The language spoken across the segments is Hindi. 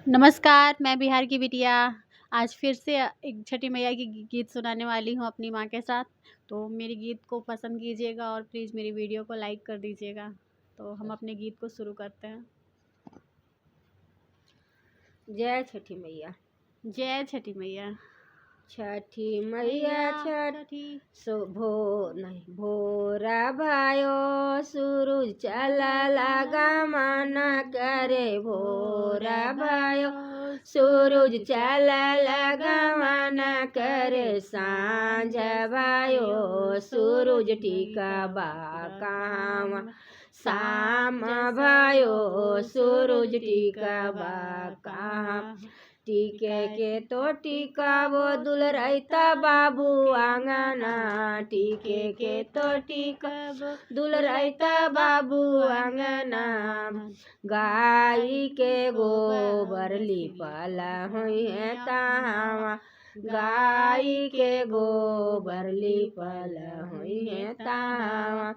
नमस्कार, मैं बिहार की बिटिया। आज फिर से एक छठी मैया की गीत सुनाने वाली हूँ अपनी माँ के साथ। तो मेरी गीत को पसंद कीजिएगा और प्लीज़ मेरी वीडियो को लाइक कर दीजिएगा। तो हम अपने गीत को शुरू करते हैं। जय छठी मैया। जय छठी मैया। छठी मैया छठी नहीं भोरा भयो सूरज चला लगा मना करे भोरा भयो सूरज चला लगा मना करे सांझ भयो सूरज टीका बाकाम शाम भयो सूरज टीका बाकाम टीके के तो टीका वो दुल रहता बाबू आंगना टीके के तो टीका वो दुल रहता बाबू आंगना गाय के गोबर लिपला हुई है तावा गाय के गोबर लिपला हुई है तावा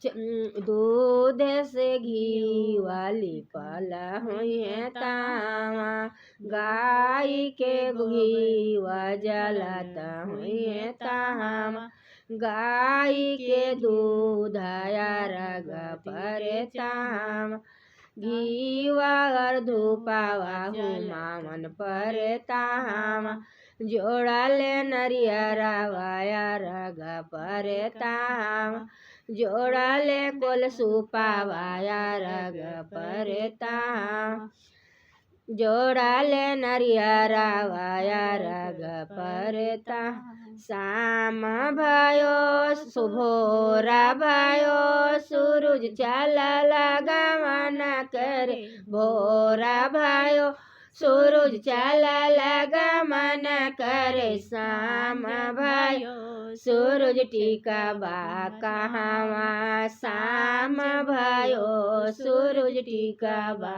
दूध से घी वाली पाला हुई है तावा गाय के घी जलाता हुई है तावा गाय के दूध रग परे तावा घी और धूपावा मामन परे तावा जोड़ा ले नरियरा वाया रग परे तावा जोड़ा ले कोल सुपावाया रग परता जोड़ा ले नरियरा वाया रग परता शाम भयो सुभोरा भयो सूरज चला लगा मना करे भोरा भयो सूरज चला लगा मना करे शाम भयो सूरज टीका बा कहावा शाम भयो सूरज टीका बा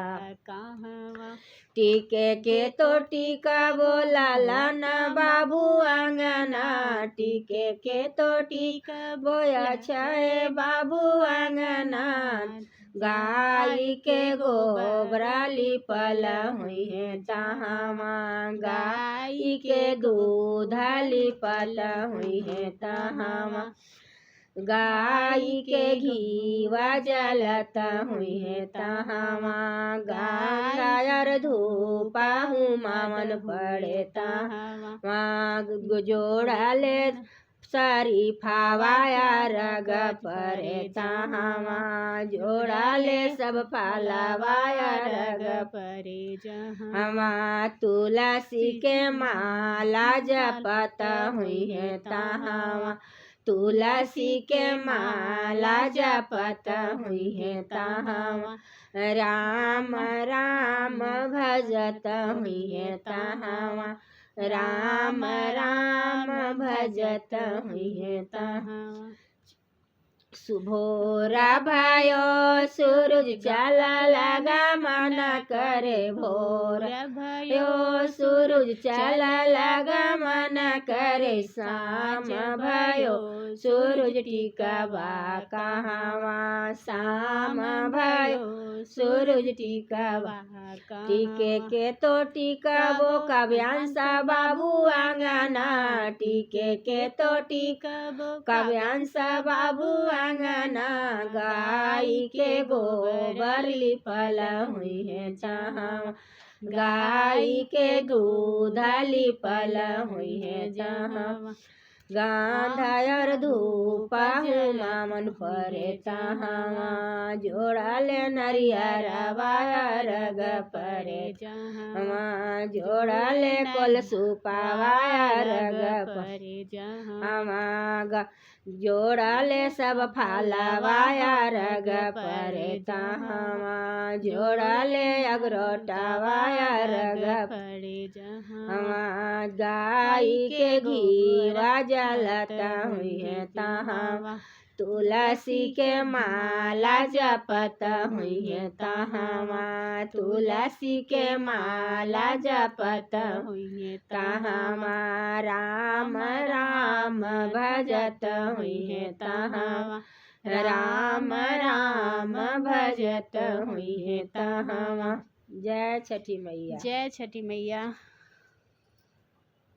कहावा टीके के तो टीका बोला लाना बाबू आंगना टीके के तो टीका बोया छे बाबू आंगना गाय के गोबरा लिपला हुई है तहावा गाय के दूध लिपला हुई है तहावा गाय के घीवा जलता हुई है तहावा गायर धूपा हूँ मामन पड़े तहावा जोड़ा ले सारी फावाया रग परे तहावा जोड़ा ले सब पालावाया रग परे जहावा तुलसी के माला जपता हुई है तहावा तुलसी के माला जपता हुई है तहावा राम राम भजत हुई है तहावा राम राम भजत हुई है तहावा सुभोरा भयो सूरज चला लगा मना करे भोरा भयो सूरज चला लगा मना करे शाम भयो सूरज टीका बा कहावा शाम भयो सूरज टीका बा टीके के तो टीका वो काव्यांशा बाबू आंगना टीके के तो टीका वो काव्यांशा बाबू आंगना गाय के गोबर लिपला हुई है जहाँ गाय के दूध लिपला हुई है जहाँ गांधायर धूपा हूँ मामन परे तहावा जोड़ा ले नरियरा वाया रग परे जहाँ जोड़ा ले कोल सुपावाया रग परे जहाँ जोड़ा ले सब फालावाया रग परे तहावा जोड़ा ले अगरोटावाया रग परे जहाँ गाय के घीवा जलता हुई है तहावा तुलसी के माला जपता हुई है तहावा तुलसी के माला जपता हुई है तहावा राम राम भजत हुई है तहावा राम राम भजत हुई है तहावा जय छठी मैया। जय छठी मैया।